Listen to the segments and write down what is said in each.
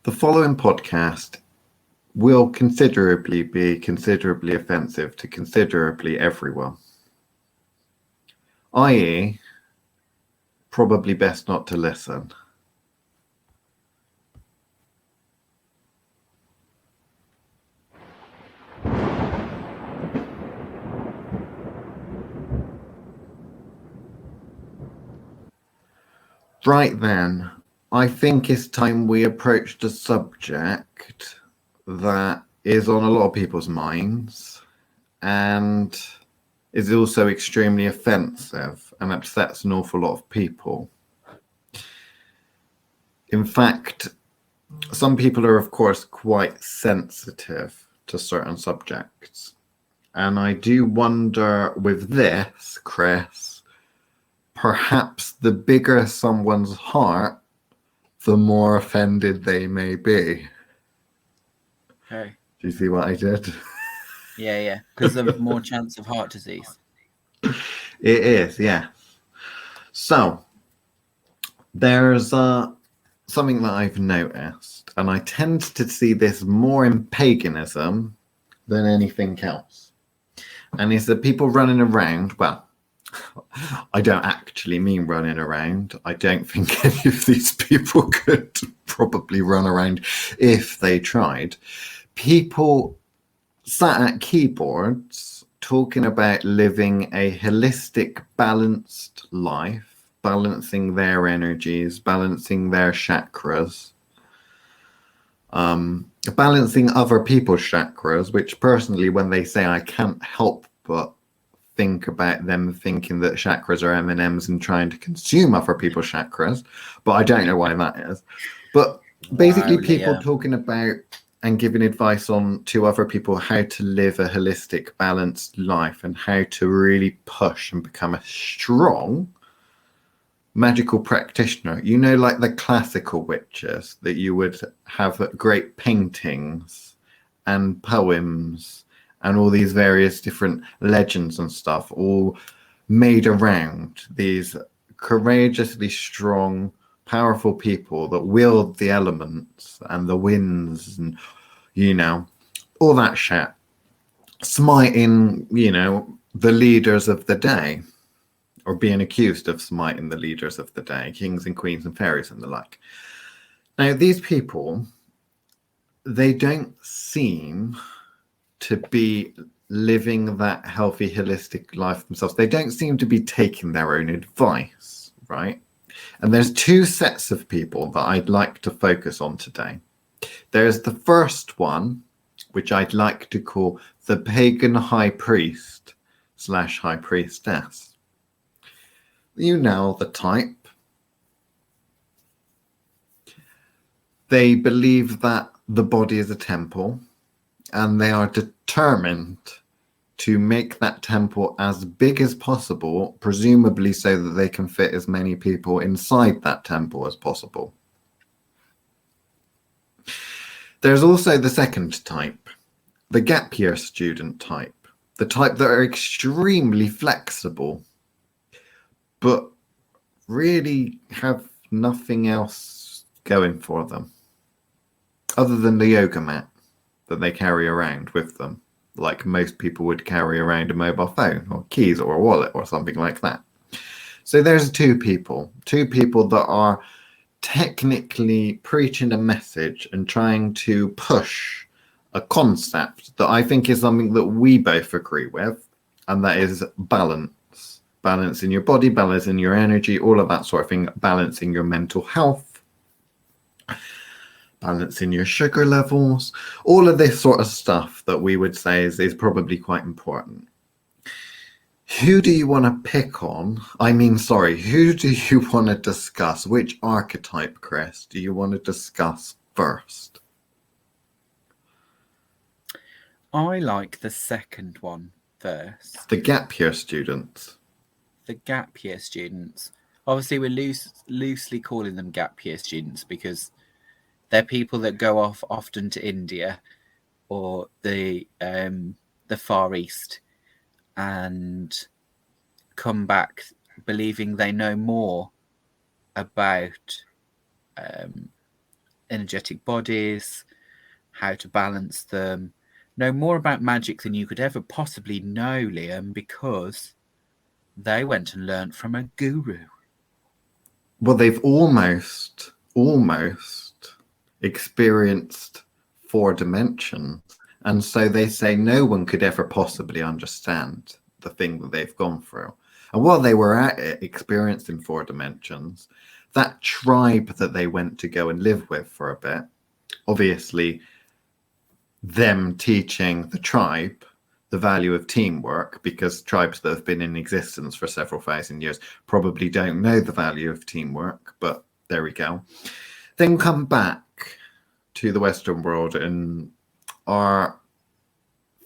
The following podcast will be considerably offensive to considerably everyone, i.e., probably best not to listen. Right then, I think it's time we approached a subject that is on a lot of people's minds and is also extremely offensive and upsets an awful lot of people. In fact, some people are, of course, quite sensitive to certain subjects. And I do wonder with this, Chris, perhaps the bigger someone's heart, the more offended they may be. Okay. Do you see what I did? Yeah. Because of more chance of heart disease. It is, yeah. So, there's something that I've noticed, and I tend to see this more in paganism than anything else. And it's that people running around, well, I don't actually mean running around. I don't think any of these people could probably run around if they tried. People sat at keyboards talking about living a holistic, balanced life, balancing their energies, balancing their chakras, balancing other people's chakras, which personally, when they say I can't help but think about them thinking that chakras are M&Ms and trying to consume other people's chakras, but I don't know why that is. But basically people talking about and giving advice on to other people how to live a holistic, balanced life and how to really push and become a strong magical practitioner. You know, like the classical witches, that you would have great paintings and poems and all these various different legends and stuff all made around these courageously strong, powerful people that wield the elements and the winds and, you know, all that shit, smiting, you know, the leaders of the day, or being accused of smiting the leaders of the day, kings and queens and fairies and the like. Now, these people, they don't seem to be living that healthy, holistic life themselves. They don't seem to be taking their own advice, right? And there's two sets of people that I'd like to focus on today. There's the first one, which I'd like to call the pagan high priest / high priestess. You know the type. They believe that the body is a temple, and they are determined to make that temple as big as possible, presumably so that they can fit as many people inside that temple as possible. There's also the second type, the gap year student type, the type that are extremely flexible, but really have nothing else going for them other than the yoga mat that they carry around with them, like most people would carry around a mobile phone or keys or a wallet or something like that. So there's two people that are technically preaching a message and trying to push a concept that I think is something that we both agree with, and that is balance. Balance in your body, balance in your energy, all of that sort of thing, balancing your mental health, balancing your sugar levels, all of this sort of stuff that we would say is probably quite important. Who do you want to pick on? Who do you want to discuss? Which archetype, Chris, do you want to discuss first? I like the second one first. The gap year students. The gap year students. Obviously, we're loosely calling them gap year students because they're people that go off often to India or the Far East and come back believing they know more about energetic bodies, how to balance them, know more about magic than you could ever possibly know, Liam, because they went and learnt from a guru. Well, they've almost experienced 4 dimensions. And so they say no one could ever possibly understand the thing that they've gone through. And while they were at it, experienced in 4 dimensions, that tribe that they went to go and live with for a bit, obviously them teaching the tribe the value of teamwork, because tribes that have been in existence for several thousand years probably don't know the value of teamwork, but there we go. Then come back to the Western world and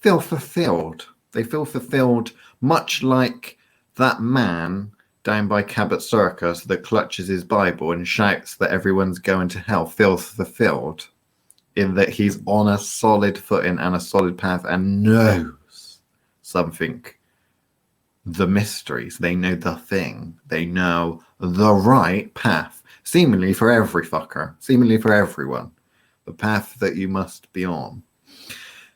feel fulfilled. They feel fulfilled, much like that man down by Cabot Circus that clutches his Bible and shouts that everyone's going to hell, feels fulfilled in that he's on a solid footing and a solid path and knows something, the mysteries. They know the thing. They know the right path, seemingly for every fucker, seemingly for everyone, the path that you must be on.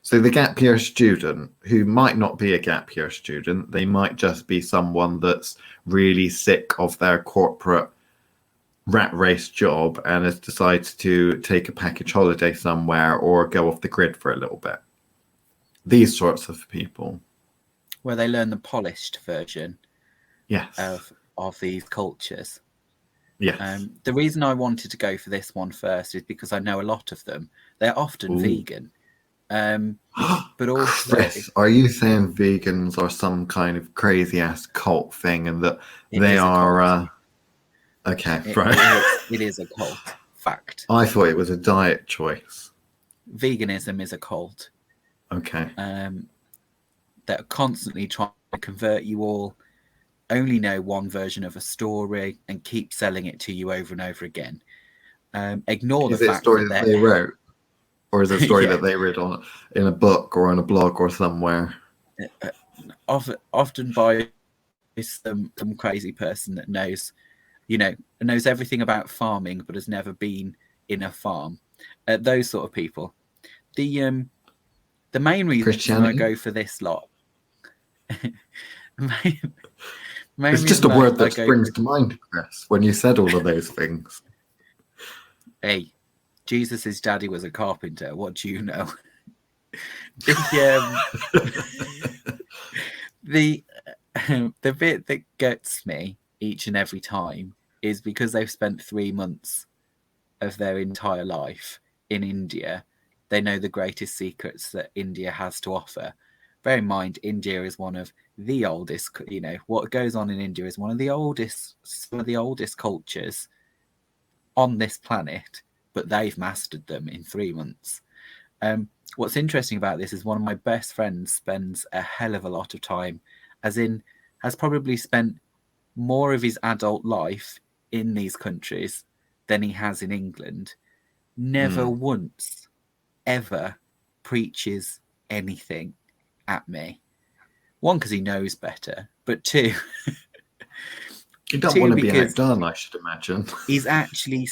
So the gap year student, who might not be a gap year student, they might just be someone that's really sick of their corporate rat race job and has decided to take a package holiday somewhere or go off the grid for a little bit. These sorts of people. Where they learn the polished version Yes. of these cultures. Yes. The reason I wanted to go for this one first is because I know a lot of them. They're often vegan. But also, Chris, are you saying vegans are some kind of crazy ass cult thing and that they are okay, right? It is a cult. Fact. I thought it was a diet choice. Veganism is a cult. Okay. That are constantly trying to convert you all, only know one version of a story and keep selling it to you over and over again. Ignore the fact that... Is it a story that they wrote? Or is it a story that they read in a book or on a blog or somewhere? Often by some crazy person that knows everything about farming but has never been in a farm. Those sort of people. The main reason I go for this lot... It's just a word that springs to mind, Chris, when you said all of those things. Hey, Jesus' daddy was a carpenter. What do you know? The bit that gets me each and every time is because they've spent 3 months of their entire life in India. They know the greatest secrets that India has to offer. Bear in mind, India is one of the oldest, what goes on in India is one of the oldest cultures on this planet, but they've mastered them in 3 months. What's interesting about this is one of my best friends spends a hell of a lot of time, has probably spent more of his adult life in these countries than he has in England. Never once ever preaches anything at me. 1, because he knows better, but 2, you don't want to be outdone, I should imagine. He's actually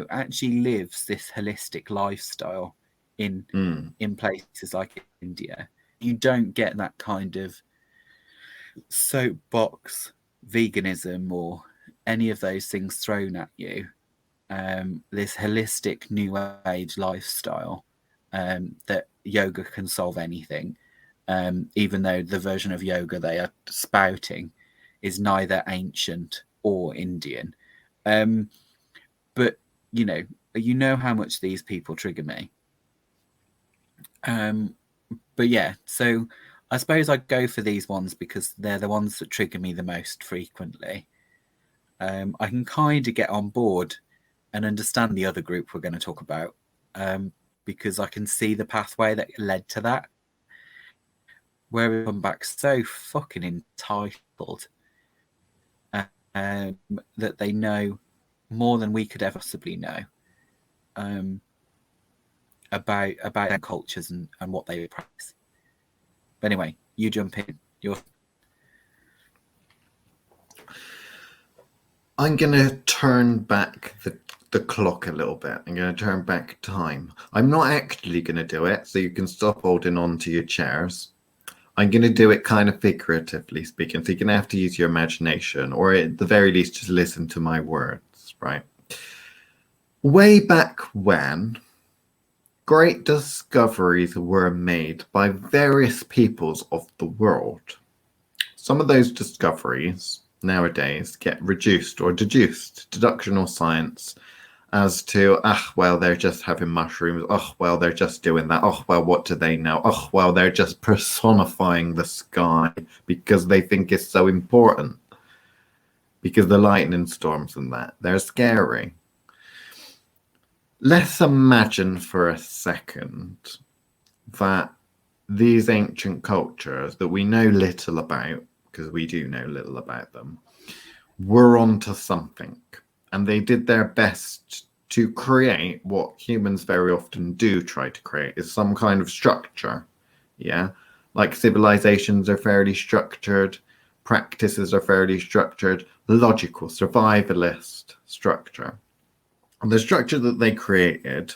actually lives this holistic lifestyle in places like India. You don't get that kind of soapbox veganism or any of those things thrown at you. This holistic new age lifestyle that yoga can solve anything, even though the version of yoga they are spouting is neither ancient or Indian. But you know how much these people trigger me. But yeah, so I suppose I'd go for these ones because they're the ones that trigger me the most frequently. I can kind of get on board and understand the other group we're going to talk about, because I can see the pathway that led to that, where we come back so fucking entitled that they know more than we could ever possibly know about their cultures and what they practice. But anyway, you jump in. I'm going to turn back the clock a little bit. I'm going to turn back time. I'm not actually going to do it, so you can stop holding on to your chairs. I'm going to do it kind of figuratively speaking, so you're going to have to use your imagination, or at the very least, just listen to my words, right? Way back when, great discoveries were made by various peoples of the world. Some of those discoveries nowadays get reduced or deduced, deductional science, as to, well, they're just having mushrooms. Well, they're just doing that. Well, what do they know? Well, they're just personifying the sky because they think it's so important. Because the lightning storms and that, they're scary. Let's imagine for a second that these ancient cultures that we know little about, because we do know little about them, were onto something. And they did their best to create what humans very often do try to create, is some kind of structure. Yeah, like civilizations are fairly structured, practices are fairly structured, logical, survivalist structure. And the structure that they created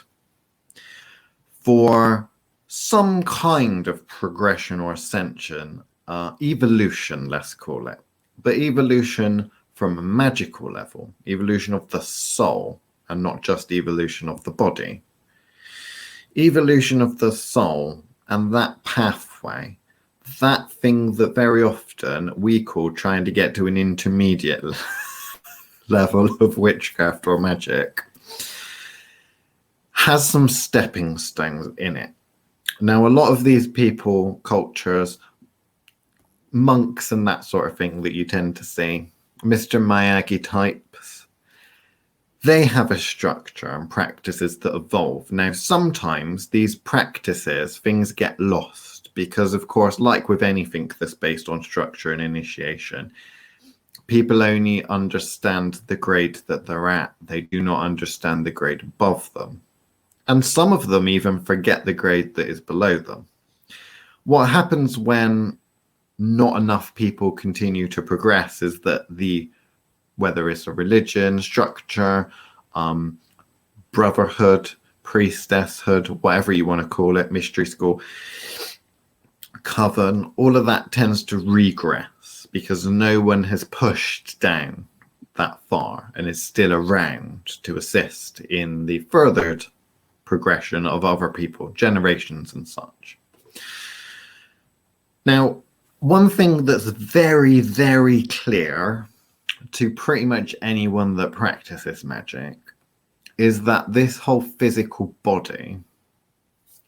for some kind of progression or ascension, evolution, let's call it, but evolution from a magical level, evolution of the soul, and not just evolution of the body. Evolution of the soul and that pathway, that thing that very often we call trying to get to an intermediate level of witchcraft or magic, has some stepping stones in it. Now, a lot of these people, cultures, monks and that sort of thing that you tend to see, Mr. Miyagi types, they have a structure and practices that evolve. Now, sometimes these practices, things get lost because, of course, like with anything that's based on structure and initiation, people only understand the grade that they're at. They do not understand the grade above them. And some of them even forget the grade that is below them. What happens when not enough people continue to progress is that whether it's a religion, structure, brotherhood, priestesshood, whatever you want to call it, mystery school, coven, all of that tends to regress because no one has pushed down that far and is still around to assist in the furthered progression of other people, generations and such. Now, one thing that's very, very clear to pretty much anyone that practices magic is that this whole physical body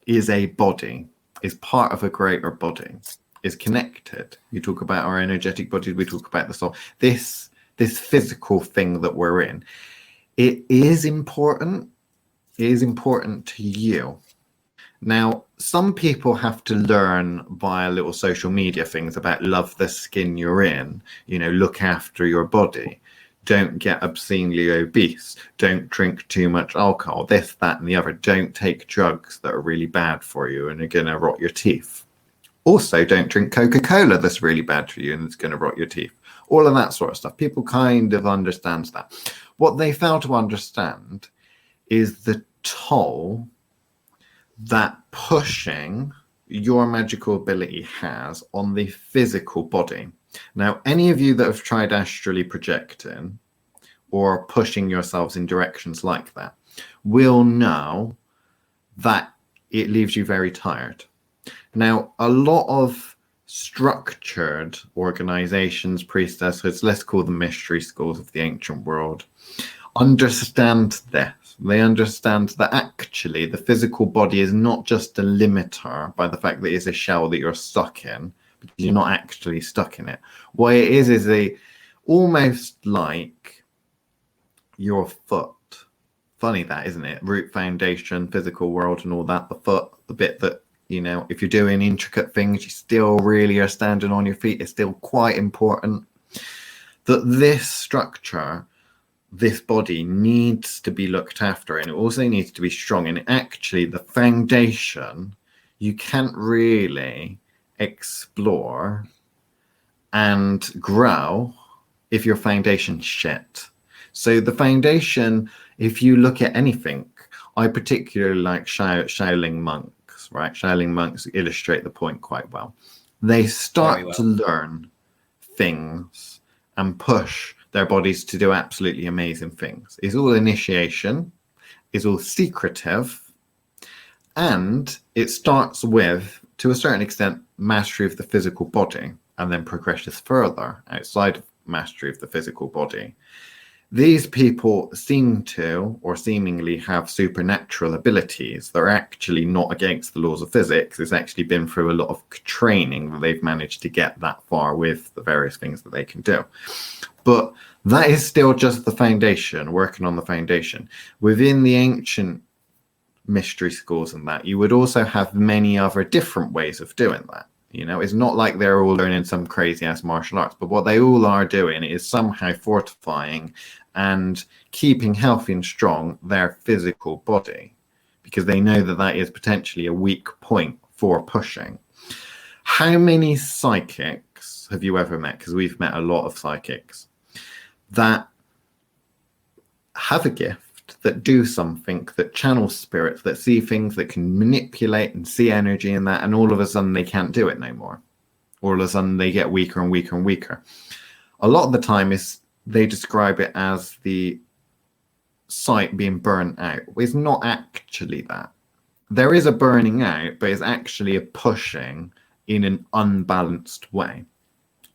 is a body, is part of a greater body, is connected. You talk about our energetic bodies, we talk about the soul. This physical thing that we're in, it is important. It is important to you. Now, some people have to learn via little social media things about love the skin you're in, look after your body, don't get obscenely obese, don't drink too much alcohol, this, that, and the other, don't take drugs that are really bad for you and are going to rot your teeth. Also, don't drink Coca-Cola that's really bad for you and it's going to rot your teeth. All of that sort of stuff. People kind of understand that. What they fail to understand is the toll that pushing your magical ability has on the physical body. Now, any of you that have tried astrally projecting or pushing yourselves in directions like that will know that it leaves you very tired. Now, a lot of structured organizations, priestesshoods, let's call them mystery schools of the ancient world, understand this. They understand that actually the physical body is not just a limiter by the fact that it's a shell that you're stuck in, because you're not actually stuck in it. What it is almost like your foot. Funny that, isn't it? Root, foundation, physical world and all that. The foot, the bit that, if you're doing intricate things, you still really are standing on your feet. It's still quite important that this structure, this body needs to be looked after, and it also needs to be strong. And actually the foundation, you can't really explore and grow if your foundation's shit. So the foundation if you look at anything, I particularly like Shaolin monks, right? Shaolin monks illustrate the point quite well. They start to learn things and push their bodies to do absolutely amazing things. It's all initiation, it's all secretive, and it starts with, to a certain extent, mastery of the physical body, and then progresses further outside of mastery of the physical body. These people seem to, or seemingly have supernatural abilities that are actually not against the laws of physics. It's actually been through a lot of training that they've managed to get that far with the various things that they can do. But that is still just the foundation, working on the foundation. Within the ancient mystery schools and that, you would also have many other different ways of doing that. You know, it's not like they're all learning some crazy ass martial arts, but what they all are doing is somehow fortifying and keeping healthy and strong their physical body, because they know that that is potentially a weak point for pushing. How many psychics have you ever met? Because we've met a lot of psychics that have a gift, that do something, that channel spirits, that see things, that can manipulate and see energy in that, and all of a sudden they can't do it no more. All of a sudden they get weaker and weaker and weaker. A lot of the time is they describe it as the sight being burnt out. It's not actually that. There is a burning out, but it's actually a pushing in an unbalanced way.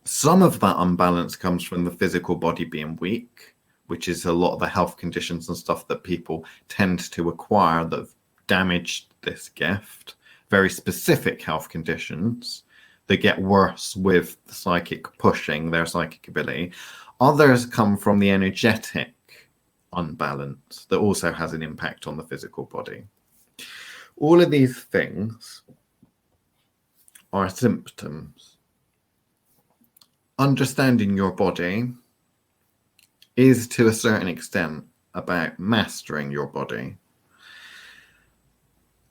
Some of that unbalance comes from the physical body being weak, which is a lot of the health conditions and stuff that people tend to acquire that have damaged this gift. Very specific health conditions that get worse with the psychic pushing their psychic ability. Others come from the energetic unbalance that also has an impact on the physical body. All of these things are symptoms. Understanding your body is, to a certain extent, about mastering your body.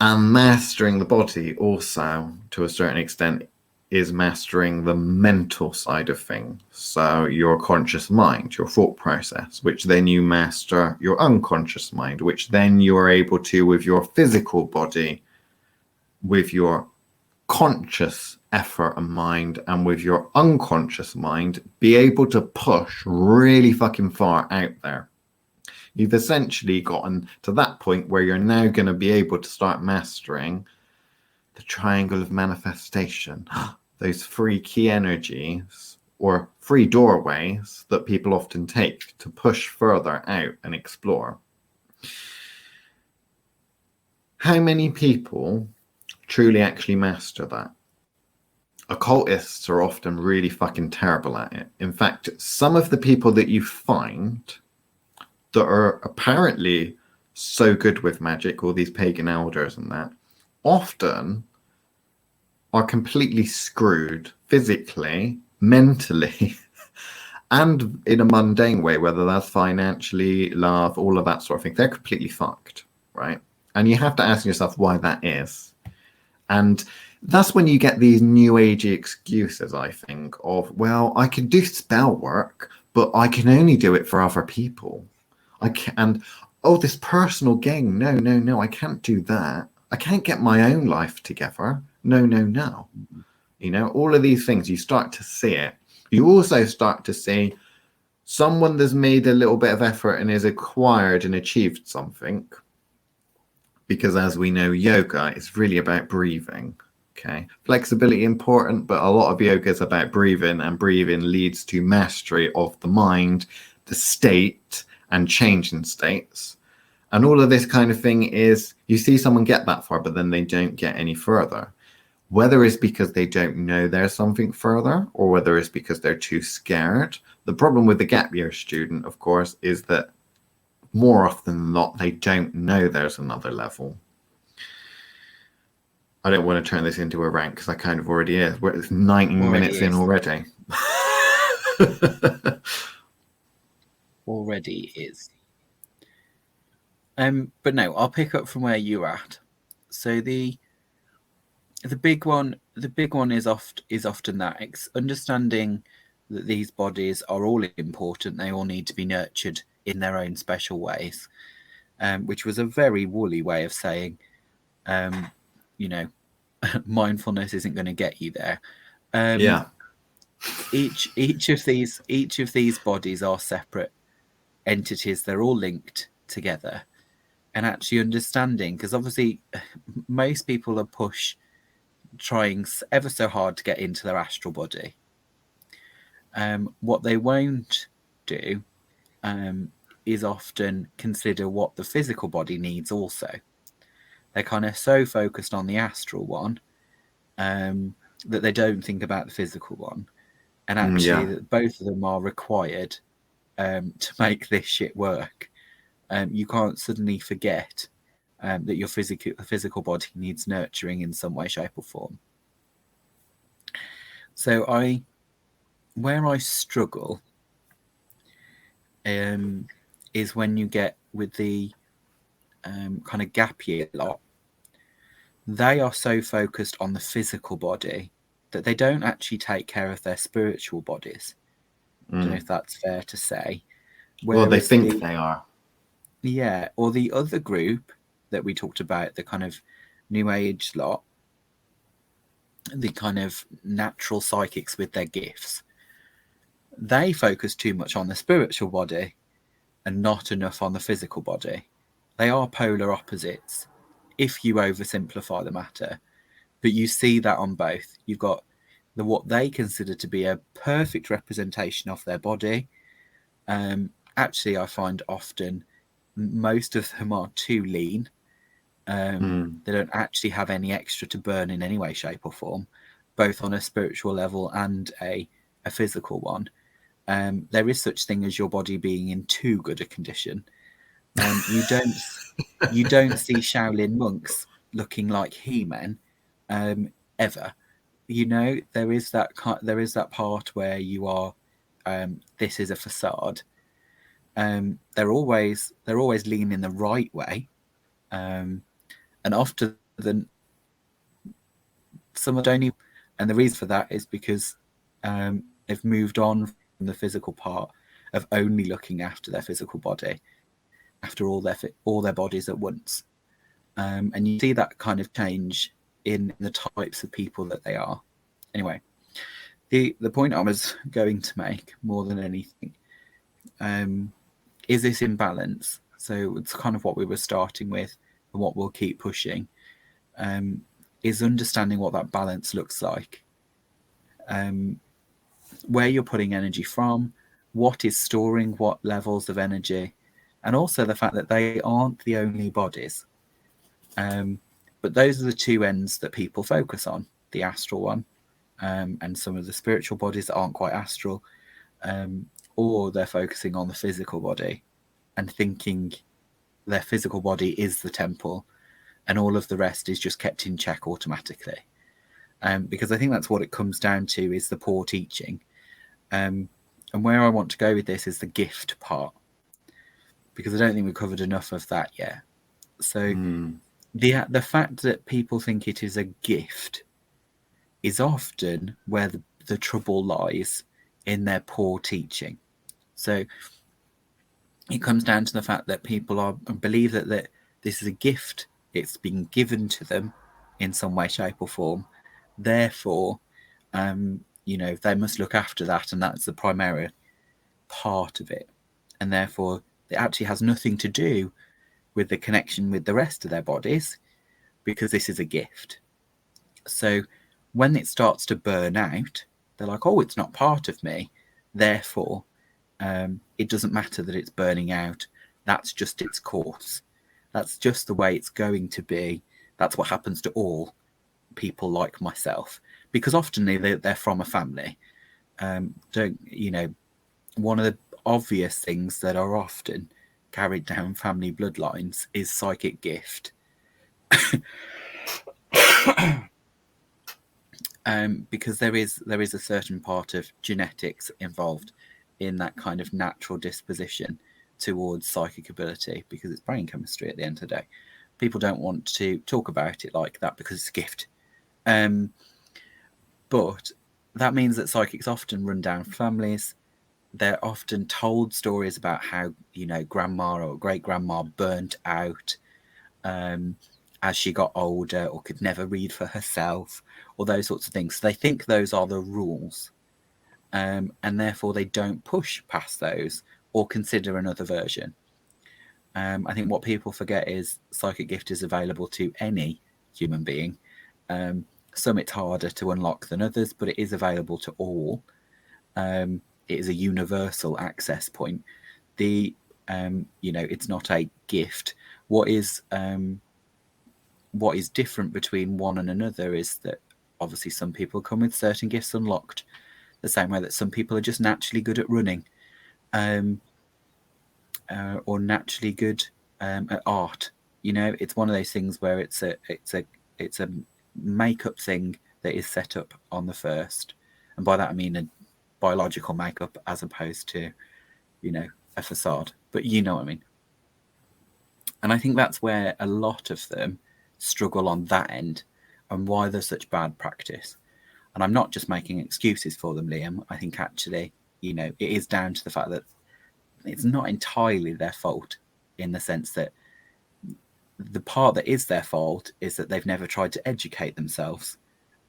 And mastering the body also, to a certain extent, is mastering the mental side of things. So your conscious mind, your thought process, which then you master your unconscious mind, which then you are able to, with your physical body, with your conscious effort and mind, and with your unconscious mind, be able to push really fucking far out there. You've essentially gotten to that point where you're now going to be able to start mastering the triangle of manifestation, those three key energies or three doorways that people often take to push further out and explore. How many people truly actually master that? Occultists are often really fucking terrible at it. In fact, some of the people that you find that are apparently so good with magic, all these pagan elders and that, often are completely screwed physically, mentally, and in a mundane way, whether that's financially, love, all of that sort of thing. They're completely fucked, right? And you have to ask yourself why that is. And that's when you get these new agey excuses, I think, of, well, I can do spell work, but I can only do it for other people. I can't, and oh, this personal gain. No, I can't do that. I can't get my own life together. No. You know, all of these things, you start to see it. You also start to see someone that's made a little bit of effort and has acquired and achieved something. Because as we know, yoga is really about breathing. Okay, flexibility important, but a lot of yoga is about breathing, and breathing leads to mastery of the mind, the state, and changing states. And all of this kind of thing is, you see someone get that far, but then they don't get any further. Whether it's because they don't know there's something further, or whether it's because they're too scared. The problem with the gap year student, of course, is that more often than not, they don't know there's another level. I don't want to turn this into a rant because I kind of already is. We're 19 minutes in already. Already is. But no, I'll pick up from where you're at. So the big one is often that understanding that these bodies are all important. They all need to be nurtured in their own special ways. which was a very woolly way of saying, you know, mindfulness isn't going to get you there. Yeah. Each of these bodies are separate entities. They're all linked together, and actually understanding, because obviously most people are trying ever so hard to get into their astral body. What they won't do is often consider what the physical body needs also. They're kind of so focused on the astral one that they don't think about the physical one. And actually, that both of them are required to make this shit work. You can't suddenly forget that your physical body needs nurturing in some way, shape, or form. So where I struggle is when you get with the kind of gap year lot. They are so focused on the physical body that they don't actually take care of their spiritual bodies. I don't know if that's fair to say. Well, they think they are. Yeah, or the other group that we talked about, the kind of New Age lot, the kind of natural psychics with their gifts, they focus too much on the spiritual body and not enough on the physical body. They are polar opposites if you oversimplify the matter, but you see that on both. You've got what they consider to be a perfect representation of their body. Actually, I find often most of them are too lean. They don't actually have any extra to burn in any way, shape, or form, both on a spiritual level and a physical one. There is such thing as your body being in too good a condition. You don't see Shaolin monks looking like He-Men ever. You know, there is that part where you are. This is a facade. They're always leaning the right way, and often some don't even. And the reason for that is because they've moved on from the physical part of only looking after their physical body, after all their bodies at once. And you see that kind of change in the types of people that they are. Anyway, the point I was going to make more than anything is this imbalance. So it's kind of what we were starting with and what we'll keep pushing, is understanding what that balance looks like. Where you're putting energy from, what is storing what levels of energy, and also the fact that they aren't the only bodies. But those are the two ends that people focus on, the astral one, and some of the spiritual bodies that aren't quite astral, or they're focusing on the physical body and thinking their physical body is the temple and all of the rest is just kept in check automatically. Because I think that's what it comes down to, is the poor teaching. And where I want to go with this is the gift part, because I don't think we've covered enough of that yet. So the fact that people think it is a gift is often where the trouble lies, in their poor teaching. So it comes down to the fact that people believe that this is a gift. It's been given to them in some way, shape, or form. Therefore, they must look after that, and that's the primary part of it. And therefore, it actually has nothing to do with the connection with the rest of their bodies, because this is a gift. So when it starts to burn out, they're like, oh, it's not part of me. Therefore, it doesn't matter that it's burning out. That's just its course. That's just the way it's going to be. That's what happens to all people like myself, because often they're from a family. One of the obvious things that are often carried down family bloodlines is psychic gift. Because there is a certain part of genetics involved in that kind of natural disposition towards psychic ability, because it's brain chemistry at the end of the day. People don't want to talk about it like that because it's a gift. But that means that psychics often run down families, they're often told stories about how, you know, grandma or great grandma burnt out as she got older, or could never read for herself, or those sorts of things. So they think those are the rules, and therefore they don't push past those or consider another version. I think what people forget is psychic gift is available to any human being. Some it's harder to unlock than others, but it is available to all. It is a universal access point. You know, it's not a gift. What is different between one and another is that obviously some people come with certain gifts unlocked, the same way that some people are just naturally good at running, or naturally good at art. You know, it's one of those things where it's a makeup thing that is set up on the first, and by that I mean a biological makeup as opposed to, you know, a facade. But you know what I mean. And I think that's where a lot of them struggle on that end, and why there's such bad practice. And I'm not just making excuses for them, Liam. I think actually, you know, it is down to the fact that it's not entirely their fault, in the sense that the part that is their fault is that they've never tried to educate themselves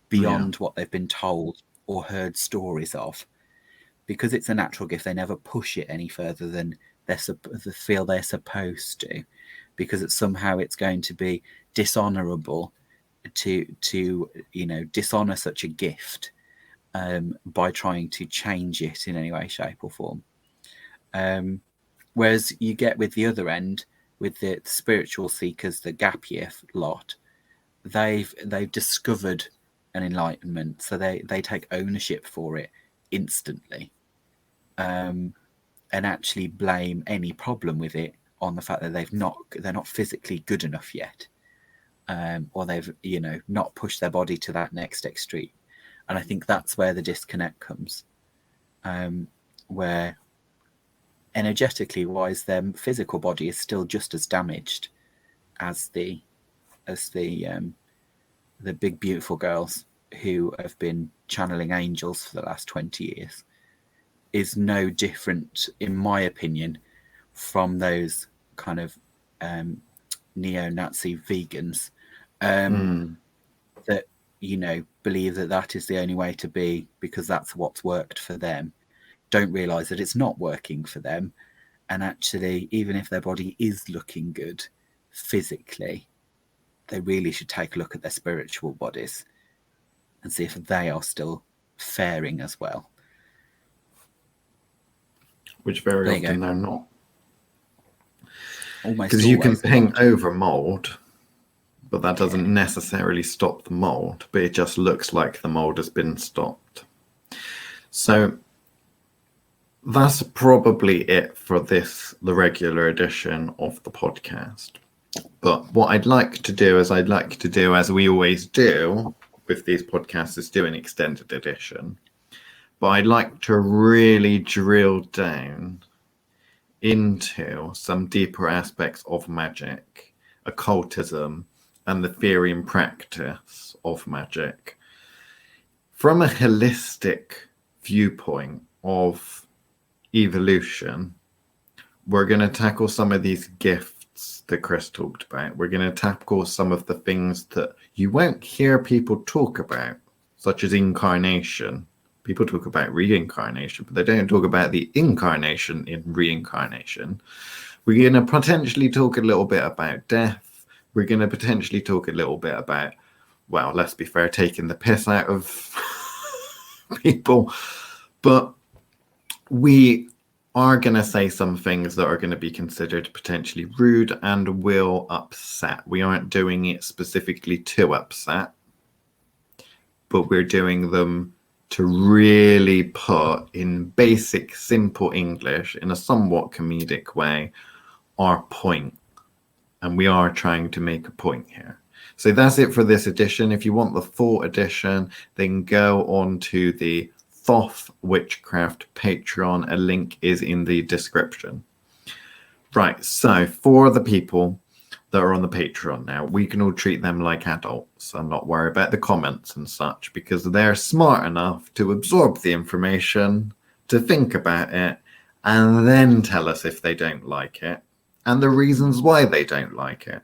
beyond what they've been told or heard stories of. Because it's a natural gift, they never push it any further than they feel they're supposed to, because somehow it's going to be dishonorable to you know, dishonor such a gift by trying to change it in any way, shape or form. Whereas you get with the other end, with the spiritual seekers, the gap year lot, they've discovered an enlightenment, so they take ownership for it instantly, and actually blame any problem with it on the fact that they're not physically good enough yet, or they've, you know, not pushed their body to that next extreme. And I think that's where the disconnect comes, where energetically wise, their physical body is still just as damaged as the big beautiful girls who have been channeling angels for the last 20 years. Is no different, in my opinion, from those kind of neo-Nazi vegans that, you know, believe that is the only way to be because that's what's worked for them, don't realize that it's not working for them. And actually, even if their body is looking good physically, they really should take a look at their spiritual bodies and see if they are still faring as well. Which very often they're not. Because you can paint over mold, but that doesn't necessarily stop the mold, but it just looks like the mold has been stopped. So that's probably it for the regular edition of the podcast. But what I'd like to do, as we always do with these podcasts, is do an extended edition. But I'd like to really drill down into some deeper aspects of magic, occultism, and the theory and practice of magic from a holistic viewpoint of evolution. We're going to tackle some of these gifts that Chris talked about. We're going to tackle some of the things that you won't hear people talk about, such as incarnation. People talk about reincarnation, but they don't talk about the incarnation in reincarnation. We're going to potentially talk a little bit about death. We're going to potentially talk a little bit about, well, let's be fair, taking the piss out of people. But we are going to say some things that are going to be considered potentially rude and will upset. We aren't doing it specifically to upset, but we're doing them to really put in basic, simple English, in a somewhat comedic way, our point. And we are trying to make a point here. So that's it for this edition. If you want the full edition, then go on to the Thoth Witchcraft Patreon. A link is in the description. Right, so for the people that are on the Patreon now, we can all treat them like adults and not worry about the comments and such, because they're smart enough to absorb the information, to think about it and then tell us if they don't like it and the reasons why they don't like it.